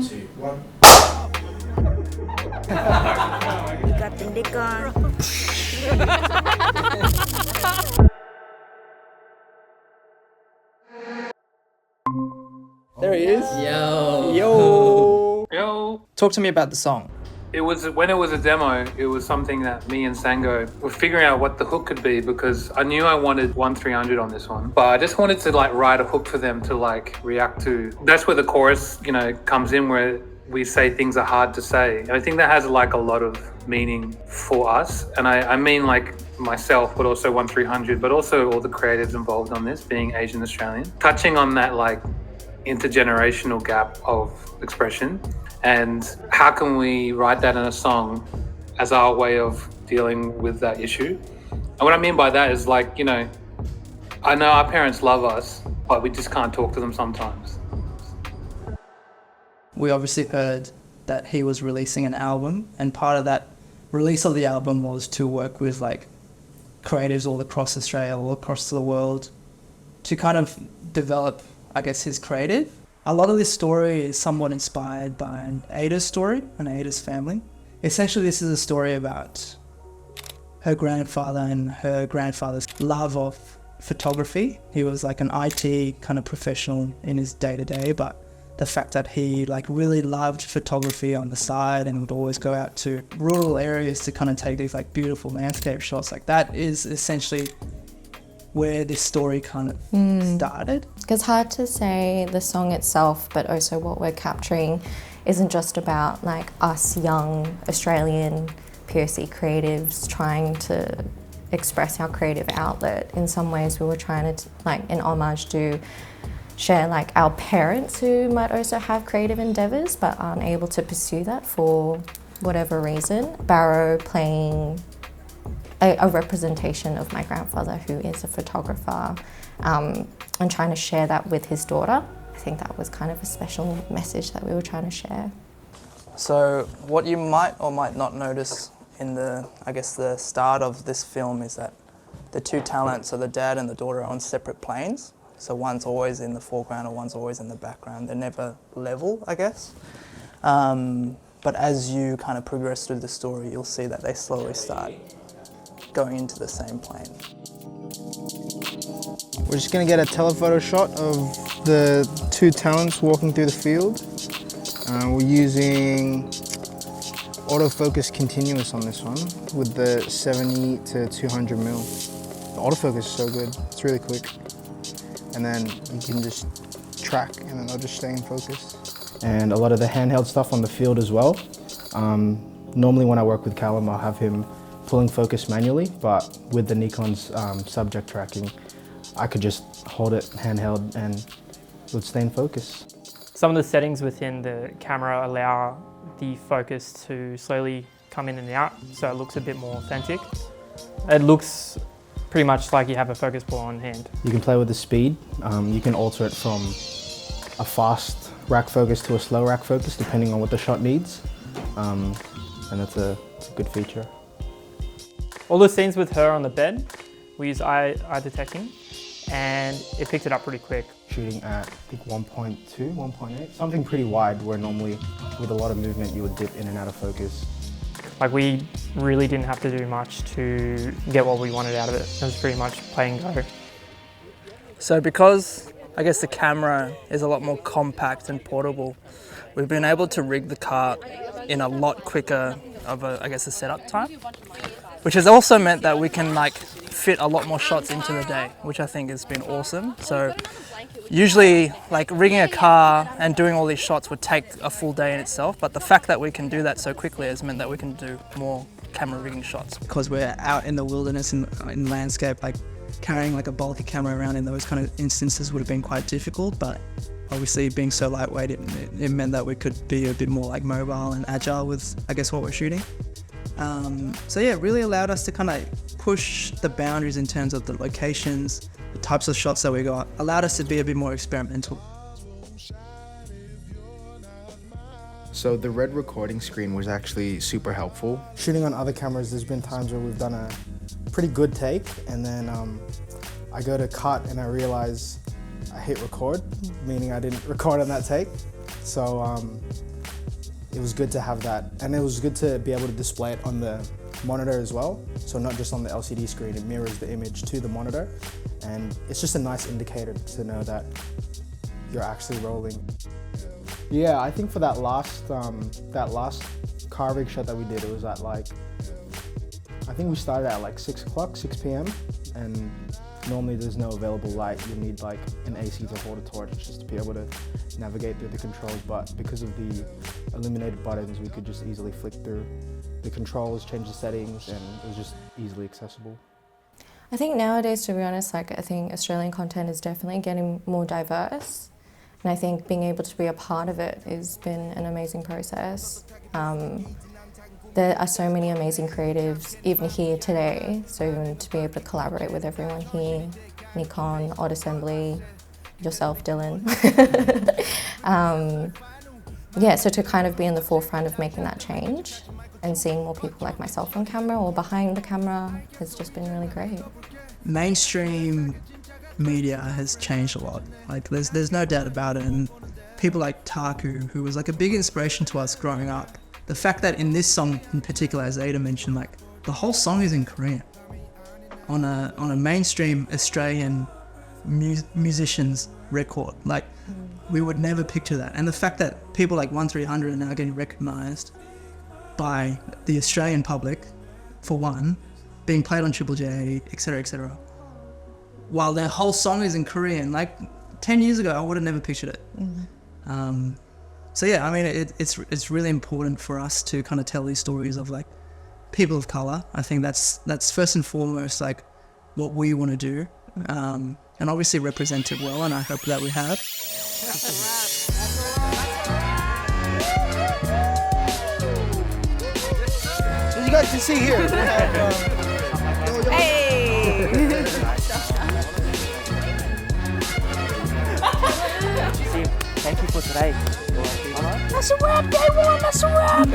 2, 1. Ikating dekan. There he is. Yo. Yo. Yo. Talk to me about the song. It was when it was a demo, it was something that me and Sango were figuring out what the hook could be, because I knew I wanted 1-300 on this one, but I just wanted to like write a hook for them to like react to. That's where the chorus, comes in, where we say things are hard to say. I think that has like a lot of meaning for us, and I mean like myself, but also 1-300, but also all the creatives involved on this, being Asian Australian, touching on that like intergenerational gap of expression. And how can we write that in a song as our way of dealing with that issue? And what I mean by that is like, I know our parents love us, but we just can't talk to them sometimes. We obviously heard that he was releasing an album, and part of that release of the album was to work with like creatives all across Australia, all across the world, to kind of develop, I guess, his creative. A lot of this story is somewhat inspired by an Ada's story, an Ada's family. Essentially, this is a story about her grandfather and her grandfather's love of photography. He was like an IT kind of professional in his day-to-day, but the fact that he like really loved photography on the side and would always go out to rural areas to kind of take these like beautiful landscape shots, like that is essentially where this story kind of started. It's hard to say the song itself, but also what we're capturing isn't just about like us young Australian POC creatives trying to express our creative outlet. In some ways we were trying to, like in homage, to share like our parents who might also have creative endeavours but aren't able to pursue that for whatever reason. Barrow playing a representation of my grandfather, who is a photographer, and trying to share that with his daughter. I think that was kind of a special message that we were trying to share. So what you might or might not notice in the start of this film is that the two talents, so the dad and the daughter, are on separate planes. So one's always in the foreground and one's always in the background. They're never level, I guess. But as you kind of progress through the story, you'll see that they slowly start going into the same plane. We're just going to get a telephoto shot of the two talents walking through the field. We're using autofocus continuous on this one with the 70 to 200 mil. The autofocus is so good, it's really quick. And then you can just track and then they'll just stay in focus. And a lot of the handheld stuff on the field as well. Normally when I work with Callum, I'll have him pulling focus manually, but with the Nikon's subject tracking, I could just hold it handheld and it would stay in focus. Some of the settings within the camera allow the focus to slowly come in and out, so it looks a bit more authentic. It looks pretty much like you have a focus pull on hand. You can play with the speed. You can alter it from a fast rack focus to a slow rack focus, depending on what the shot needs, and that's a good feature. All the scenes with her on the bed, we use eye detecting, and it picked it up pretty quick. Shooting at, I think, 1.2, 1.8, something pretty wide, where normally with a lot of movement you would dip in and out of focus. Like, we really didn't have to do much to get what we wanted out of it. It was pretty much play and go. So because I guess the camera is a lot more compact and portable, we've been able to rig the cart in a lot quicker of a setup time, which has also meant that we can like fit a lot more shots into the day, which I think has been awesome. So usually like rigging a car and doing all these shots would take a full day in itself, but the fact that we can do that so quickly has meant that we can do more camera rigging shots. Because we're out in the wilderness and in landscape, like carrying like a bulky camera around in those kind of instances would have been quite difficult, but obviously being so lightweight, it meant that we could be a bit more like mobile and agile with, I guess, what we're shooting. So yeah, it really allowed us to kind of push the boundaries in terms of the locations, the types of shots that we got, allowed us to be a bit more experimental. So the red recording screen was actually super helpful. Shooting on other cameras, there's been times where we've done a pretty good take, and then I go to cut and I realize I hit record, meaning I didn't record on that take. So it was good to have that, and it was good to be able to display it on the monitor as well. So not just on the LCD screen, it mirrors the image to the monitor, and it's just a nice indicator to know that you're actually rolling. Yeah, I think for that last car rig shot that we did, it was at like, I think we started at like 6 o'clock, 6 p.m. and normally there's no available light. You need like an AC to hold a torch just to be able to navigate through the controls, but because of the illuminated buttons, we could just easily flick through the controls, change the settings, and it was just easily accessible. I think nowadays, to be honest, like I think Australian content is definitely getting more diverse, and I think being able to be a part of it has been an amazing process. There are so many amazing creatives even here today, so even to be able to collaborate with everyone here, Nikon, Odd Assembly, yourself, Dylan. Yeah, so to kind of be in the forefront of making that change and seeing more people like myself on camera or behind the camera has just been really great. Mainstream media has changed a lot. Like there's no doubt about it. And people like Taku, who was like a big inspiration to us growing up. The fact that in this song in particular, as Ada mentioned, like the whole song is in Korean on a mainstream Australian musician's record. Like we would never picture that. And the fact that people like 1300 are now getting recognized by the Australian public, for one, being played on Triple J, etc., while their whole song is in Korean. Like 10 years ago, I would have never pictured it. So yeah, I mean, it's really important for us to kind of tell these stories of like people of color. I think that's first and foremost like what we want to do, and obviously represent it well, and I hope that we have. So you guys can see here. We have, Hey! Thank you for today. That's a wrap, day one, that's a wrap!